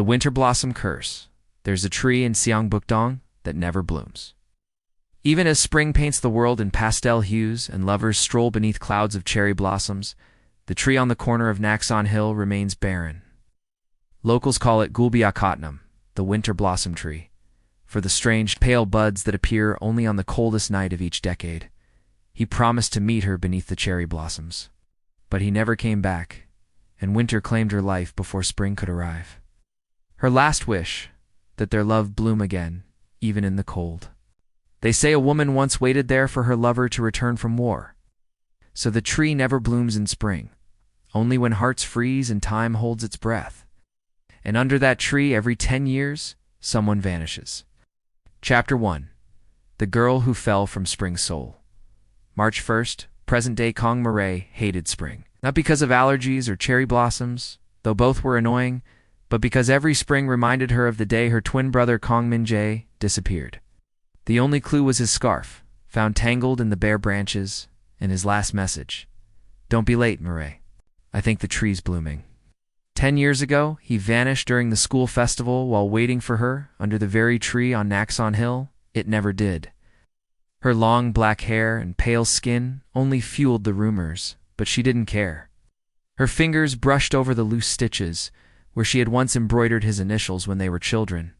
The winter blossom curse. There's a tree in Seongbukdong that never blooms. Even as spring paints the world in pastel hues and lovers stroll beneath clouds of cherry blossoms, the tree on the corner of Nakson Hill remains barren. Locals call it Gulbiakotnam, the winter blossom tree, for the strange, pale buds that appear only on the coldest night of each decade. He promised to meet her beneath the cherry blossoms. But he never came back, and winter claimed her life before spring could arrive. Her last wish, that their love bloom again, even in the cold. They say a woman once waited there for her lover to return from war. So the tree never blooms in spring, only when hearts freeze and time holds its breath. And under that tree, every 10 years, someone vanishes. Chapter 1. The Girl Who Fell from Spring Seoul. March 1st, present-day Kang Mirae hated spring. Not because of allergies or cherry blossoms, though both were annoying, but because every spring reminded her of the day her twin brother Kang Mirae disappeared. The only clue was his scarf, found tangled in the bare branches, and his last message. Don't be late, Mirae. I think the tree's blooming. 10 years ago, he vanished during the school festival while waiting for her under the very tree on Nakson Hill. It never did. Her long black hair and pale skin only fueled the rumors, but she didn't care. Her fingers brushed over the loose stitches where she had once embroidered his initials when they were children.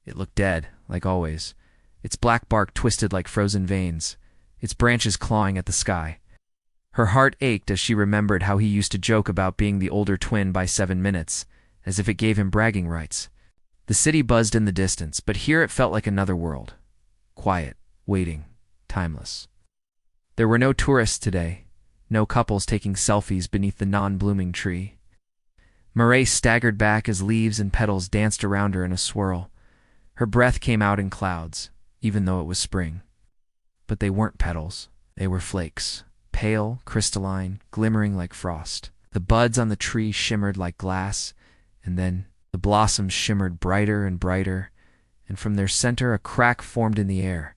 It looked dead, like always, its black bark twisted like frozen veins, its branches clawing at the sky. Her heart ached as she remembered how he used to joke about being the older twin by 7 minutes, as if it gave him bragging rights. The city buzzed in the distance, but here it felt like another world. Quiet, waiting, timeless. There were no tourists today, no couples taking selfies beneath the non-blooming tree. Mirae staggered back as leaves and petals danced around her in a swirl. Her breath came out in clouds, even though it was spring. But they weren't petals, they were flakes, pale, crystalline, glimmering like frost. The buds on the tree shimmered like glass, and then the blossoms shimmered brighter and brighter, and from their center a crack formed in the air,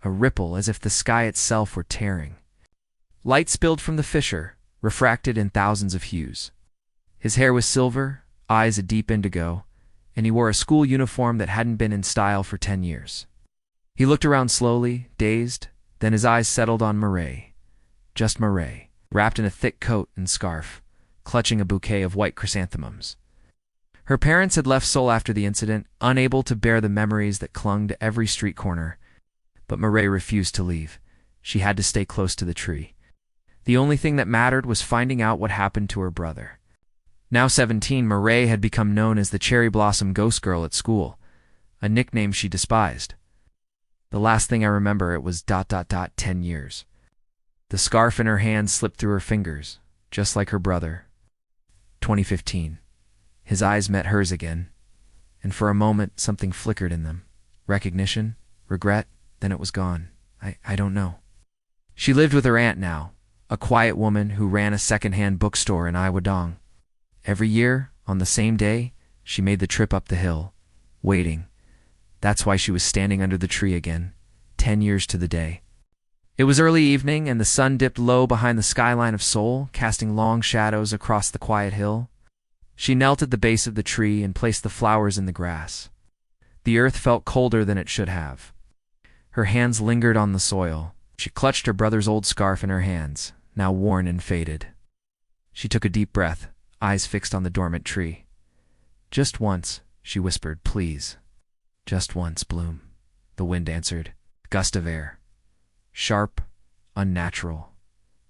a ripple as if the sky itself were tearing. Light spilled from the fissure, refracted in thousands of hues. His hair was silver, eyes a deep indigo, and he wore a school uniform that hadn't been in style for 10 years. He looked around slowly, dazed, then his eyes settled on Mirae. Just Mirae, wrapped in a thick coat and scarf, clutching a bouquet of white chrysanthemums. Her parents had left Seoul after the incident, unable to bear the memories that clung to every street corner. But Mirae refused to leave. She had to stay close to the tree. The only thing that mattered was finding out what happened to her brother. Now 17, Mirae had become known as the Cherry Blossom Ghost Girl at school, a nickname she despised. The last thing I remember, it was ... 10 years. The scarf in her hand slipped through her fingers, just like her brother. 2015. His eyes met hers again, and for a moment something flickered in them. Recognition, regret, then it was gone. I don't know. She lived with her aunt now, a quiet woman who ran a second-hand bookstore in Iwadong. Every year, on the same day, she made the trip up the hill, waiting. That's why she was standing under the tree again, 10 years to the day. It was early evening, and the sun dipped low behind the skyline of Seoul, casting long shadows across the quiet hill. She knelt at the base of the tree and placed the flowers in the grass. The earth felt colder than it should have. Her hands lingered on the soil. She clutched her brother's old scarf in her hands, now worn and faded. She took a deep breath, eyes fixed on the dormant tree. Just once, she whispered, please. Just once, bloom, the wind answered. A gust of air, sharp, unnatural,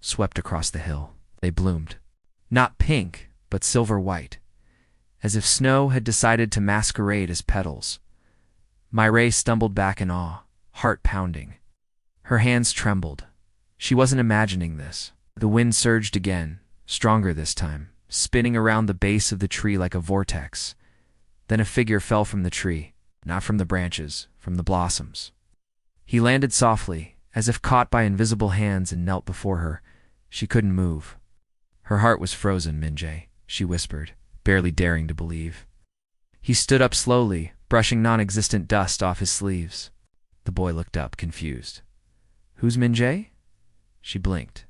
swept across the hill. They bloomed. Not pink, but silver-white, as if snow had decided to masquerade as petals. Mirae stumbled back in awe, heart pounding. Her hands trembled. She wasn't imagining this. The wind surged again, stronger this time, spinning around the base of the tree like a vortex. Then a figure fell from the tree, not from the branches, from the blossoms. He landed softly, as if caught by invisible hands, and knelt before her. She couldn't move. Her heart was frozen, Minjae, she whispered, barely daring to believe. He stood up slowly, brushing non-existent dust off his sleeves. The boy looked up, confused. Who's Minjae? She blinked.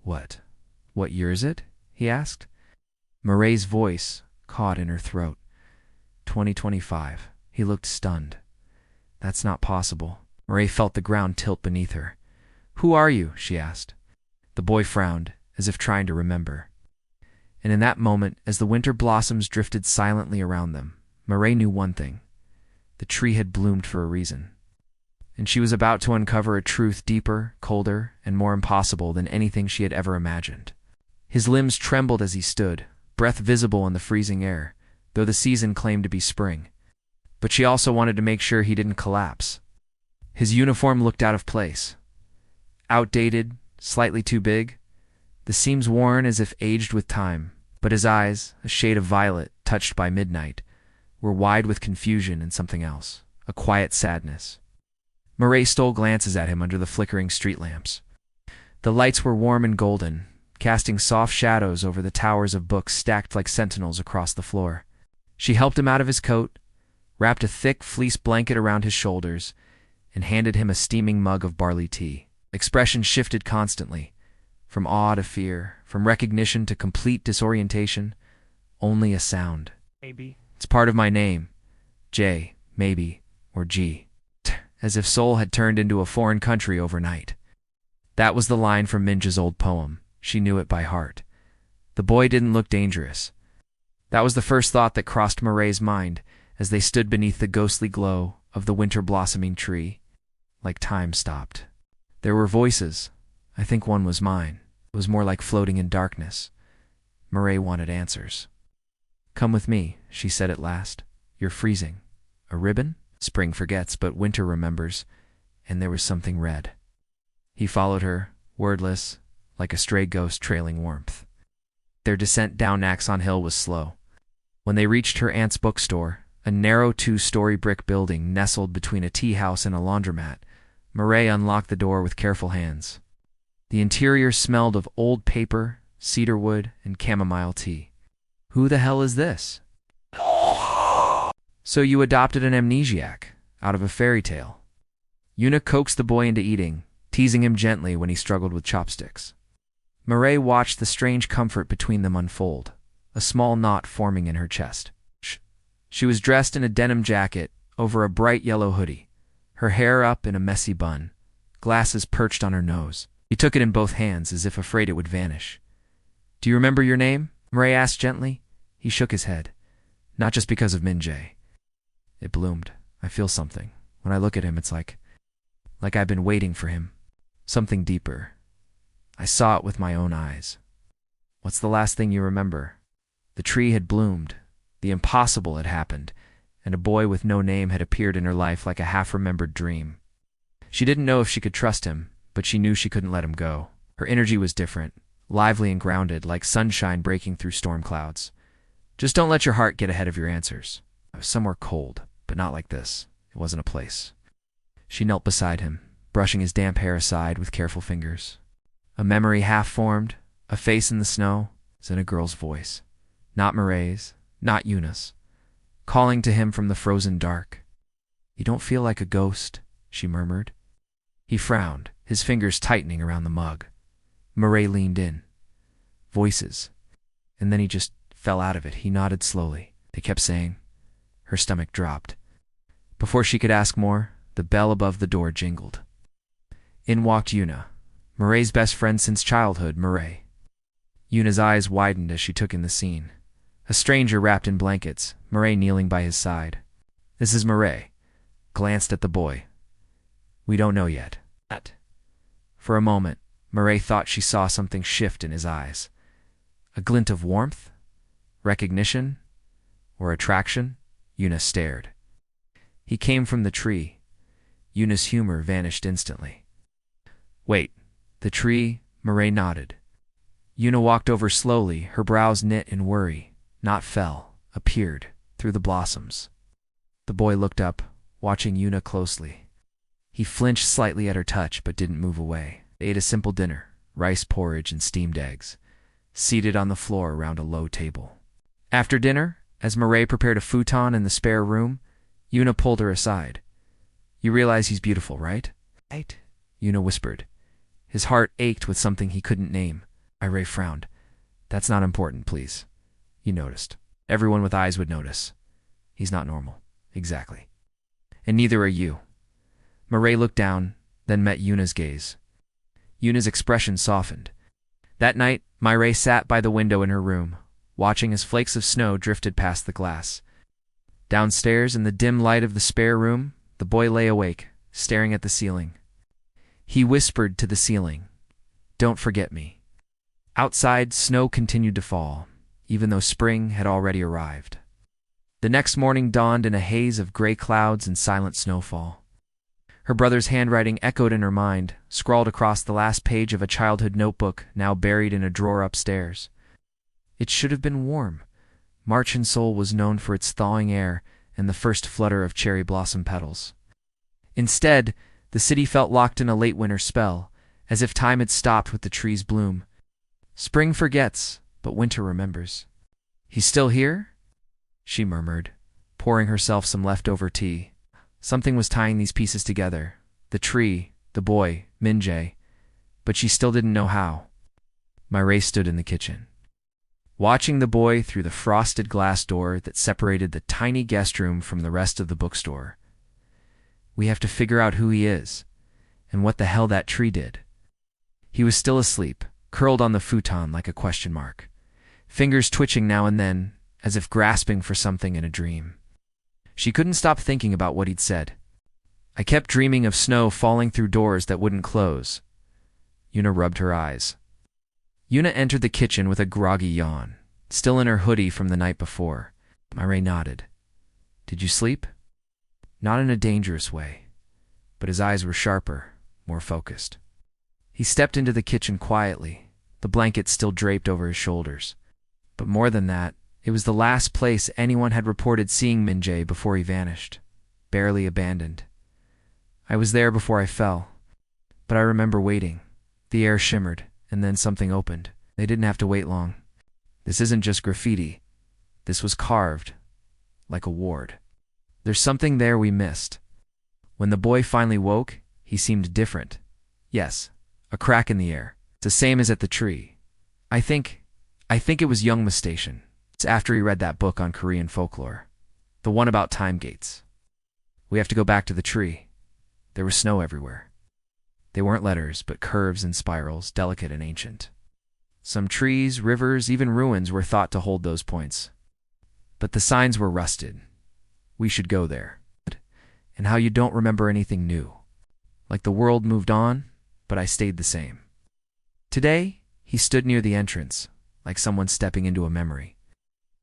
What year is it? He asked. Mirae's voice caught in her throat. 2025. He looked stunned. That's not possible. Mirae felt the ground tilt beneath her. Who are you? She asked. The boy frowned, as if trying to remember. And in that moment, as the winter blossoms drifted silently around them, Mirae knew one thing. The tree had bloomed for a reason. And she was about to uncover a truth deeper, colder, and more impossible than anything she had ever imagined. His limbs trembled as he stood, breath visible in the freezing air, though the season claimed to be spring. But she also wanted to make sure he didn't collapse. His uniform looked out of place. Outdated, slightly too big, the seams worn as if aged with time, but his eyes, a shade of violet touched by midnight, were wide with confusion and something else, a quiet sadness. Mirae stole glances at him under the flickering street lamps. The lights were warm and golden, casting soft shadows over the towers of books stacked like sentinels across the floor. She helped him out of his coat, wrapped a thick fleece blanket around his shoulders, and handed him a steaming mug of barley tea. Expression shifted constantly, from awe to fear, from recognition to complete disorientation. Only a sound. Maybe. It's part of my name. J, maybe, or G. As if Seoul had turned into a foreign country overnight. That was the line from Minja's old poem. She knew it by heart. The boy didn't look dangerous. That was the first thought that crossed Mirae's mind as they stood beneath the ghostly glow of the winter blossoming tree. Like time stopped. There were voices. I think one was mine. It was more like floating in darkness. Mirae wanted answers. Come with me, she said at last. You're freezing. A ribbon? Spring forgets, but winter remembers. And there was something red. He followed her, wordless, like a stray ghost trailing warmth. Their descent down Axon Hill was slow. When they reached her aunt's bookstore, a narrow 2-story brick building nestled between a tea house and a laundromat, Mirae unlocked the door with careful hands. The interior smelled of old paper, cedarwood, and chamomile tea. Who the hell is this? So you adopted an amnesiac, out of a fairy tale. Yuna coaxed the boy into eating, teasing him gently when he struggled with chopsticks. Mirae watched the strange comfort between them unfold, a small knot forming in her chest. She was dressed in a denim jacket over a bright yellow hoodie, her hair up in a messy bun, glasses perched on her nose. He took it in both hands as if afraid it would vanish. Do you remember your name? Mirae asked gently. He shook his head. Not just because of Minjae. It bloomed. I feel something. When I look at him, it's like I've been waiting for him. Something deeper. I saw it with my own eyes. What's the last thing you remember? The tree had bloomed. The impossible had happened, and a boy with no name had appeared in her life like a half-remembered dream. She didn't know if she could trust him, but she knew she couldn't let him go. Her energy was different, lively and grounded, like sunshine breaking through storm clouds. Just don't let your heart get ahead of your answers. I was somewhere cold, but not like this. It wasn't a place. She knelt beside him, brushing his damp hair aside with careful fingers. A memory half-formed, a face in the snow, was in a girl's voice. Not Mirae's, not Yuna's, calling to him from the frozen dark. You don't feel like a ghost, she murmured. He frowned, his fingers tightening around the mug. Mirae leaned in. Voices. And then he just fell out of it. He nodded slowly. They kept saying. Her stomach dropped. Before she could ask more, the bell above the door jingled. In walked Yuna, Mirae's best friend since childhood, Mirae. Yuna's eyes widened as she took in the scene. A stranger wrapped in blankets, Mirae kneeling by his side. This is Mirae. Glanced at the boy. We don't know yet. For a moment, Mirae thought she saw something shift in his eyes. A glint of warmth? Recognition? Or attraction? Yuna stared. He came from the tree. Yuna's humor vanished instantly. Wait, the tree? Mirae nodded. Yuna walked over slowly, her brows knit in worry. Not fell, appeared, through the blossoms. The boy looked up, watching Yuna closely. He flinched slightly at her touch, but didn't move away. They ate a simple dinner, rice porridge and steamed eggs, seated on the floor around a low table. After dinner, as Mirae prepared a futon in the spare room, Yuna pulled her aside. You realize he's beautiful, right? Right, Yuna whispered. His heart ached with something he couldn't name. Mirae frowned. That's not important, please. He noticed. Everyone with eyes would notice. He's not normal. Exactly. And neither are you. Mirae looked down, then met Yuna's gaze. Yuna's expression softened. That night, Mirae sat by the window in her room, watching as flakes of snow drifted past the glass. Downstairs, in the dim light of the spare room, the boy lay awake, staring at the ceiling. He whispered to the ceiling, "Don't forget me." Outside, snow continued to fall, even though spring had already arrived. The next morning dawned in a haze of gray clouds and silent snowfall. Her brother's handwriting echoed in her mind, scrawled across the last page of a childhood notebook now buried in a drawer upstairs. It should have been warm. March in Seoul was known for its thawing air and the first flutter of cherry blossom petals. Instead, the city felt locked in a late winter spell, as if time had stopped with the tree's bloom. Spring forgets, but winter remembers. "He's still here?" she murmured, pouring herself some leftover tea. Something was tying these pieces together. The tree, the boy, Min-jae. But she still didn't know how. Mirae stood in the kitchen, watching the boy through the frosted glass door that separated the tiny guest room from the rest of the bookstore. "We have to figure out who he is, and what the hell that tree did." He was still asleep, curled on the futon like a question mark, fingers twitching now and then, as if grasping for something in a dream. She couldn't stop thinking about what he'd said. "I kept dreaming of snow falling through doors that wouldn't close." Yuna rubbed her eyes. Yuna entered the kitchen with a groggy yawn, still in her hoodie from the night before. Mirae nodded. "Did you sleep?" Not in a dangerous way, but his eyes were sharper, more focused. He stepped into the kitchen quietly, the blanket still draped over his shoulders. But more than that, it was the last place anyone had reported seeing Min-jae before he vanished, barely abandoned. "I was there before I fell, but I remember waiting." The air shimmered, and then something opened. They didn't have to wait long. This isn't just graffiti. This was carved, like a ward. "There's something there we missed." When the boy finally woke, he seemed different. Yes, a crack in the air. The same as at the tree. I think it was Youngma Station. It's after he read that book on Korean folklore. The one about time gates. "We have to go back to the tree." There was snow everywhere. They weren't letters, but curves and spirals, delicate and ancient. Some trees, rivers, even ruins were thought to hold those points. But the signs were rusted. "We should go there." And how you don't remember anything new. Like the world moved on, but I stayed the same. Today, he stood near the entrance, like someone stepping into a memory.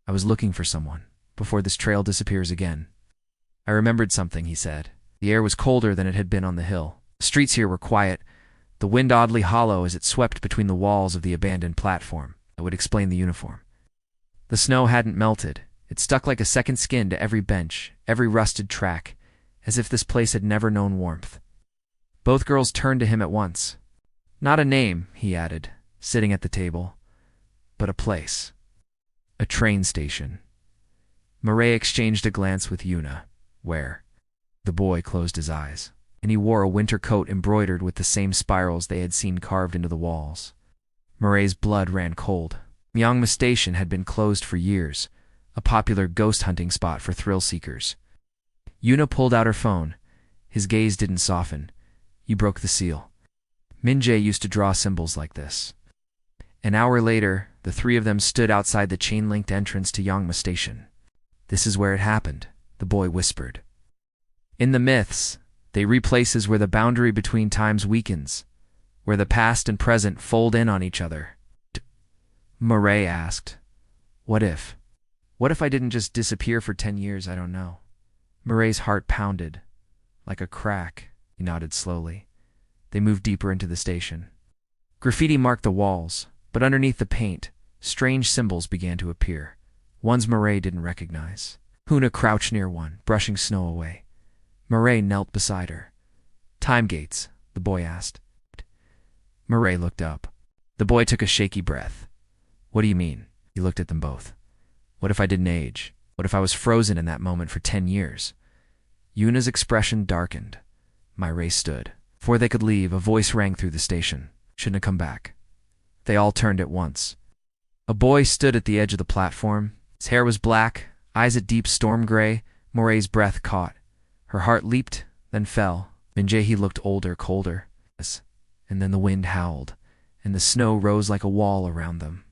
"I was looking for someone, before this trail disappears again." "I remembered something," he said. The air was colder than it had been on the hill. The streets here were quiet, the wind oddly hollow as it swept between the walls of the abandoned platform. That would explain the uniform. The snow hadn't melted. It stuck like a second skin to every bench, every rusted track, as if this place had never known warmth. Both girls turned to him at once. "Not a name," he added, sitting at the table, "but a place. A train station." Mirae exchanged a glance with Yuna. "Where?" The boy closed his eyes, and he wore a winter coat embroidered with the same spirals they had seen carved into the walls. Mirae's blood ran cold. Youngma Station had been closed for years, a popular ghost hunting spot for thrill seekers. Yuna pulled out her phone. His gaze didn't soften. "You broke the seal." Min-jae used to draw symbols like this. An hour later, the three of them stood outside the chain-linked entrance to Youngma Station. "This is where it happened," the boy whispered. "In the myths, they read places where the boundary between times weakens, where the past and present fold in on each other." Mirae asked, What if I didn't just disappear for 10 years? I don't know." Mirae's heart pounded. "Like a crack," he nodded slowly. They moved deeper into the station. Graffiti marked the walls, but underneath the paint, strange symbols began to appear. Ones Mirae didn't recognize. Huna crouched near one, brushing snow away. Mirae knelt beside her. "Time gates?" the boy asked. Mirae looked up. The boy took a shaky breath. "What do you mean?" He looked at them both. "What if I didn't age? What if I was frozen in that moment for 10 years? Yuna's expression darkened. Mirae stood. Before they could leave, a voice rang through the station. "Shouldn't have come back." They all turned at once. A boy stood at the edge of the platform. His hair was black, eyes a deep storm gray. Moray's breath caught. Her heart leaped, then fell. Minjahi looked older, colder. And then the wind howled, and the snow rose like a wall around them.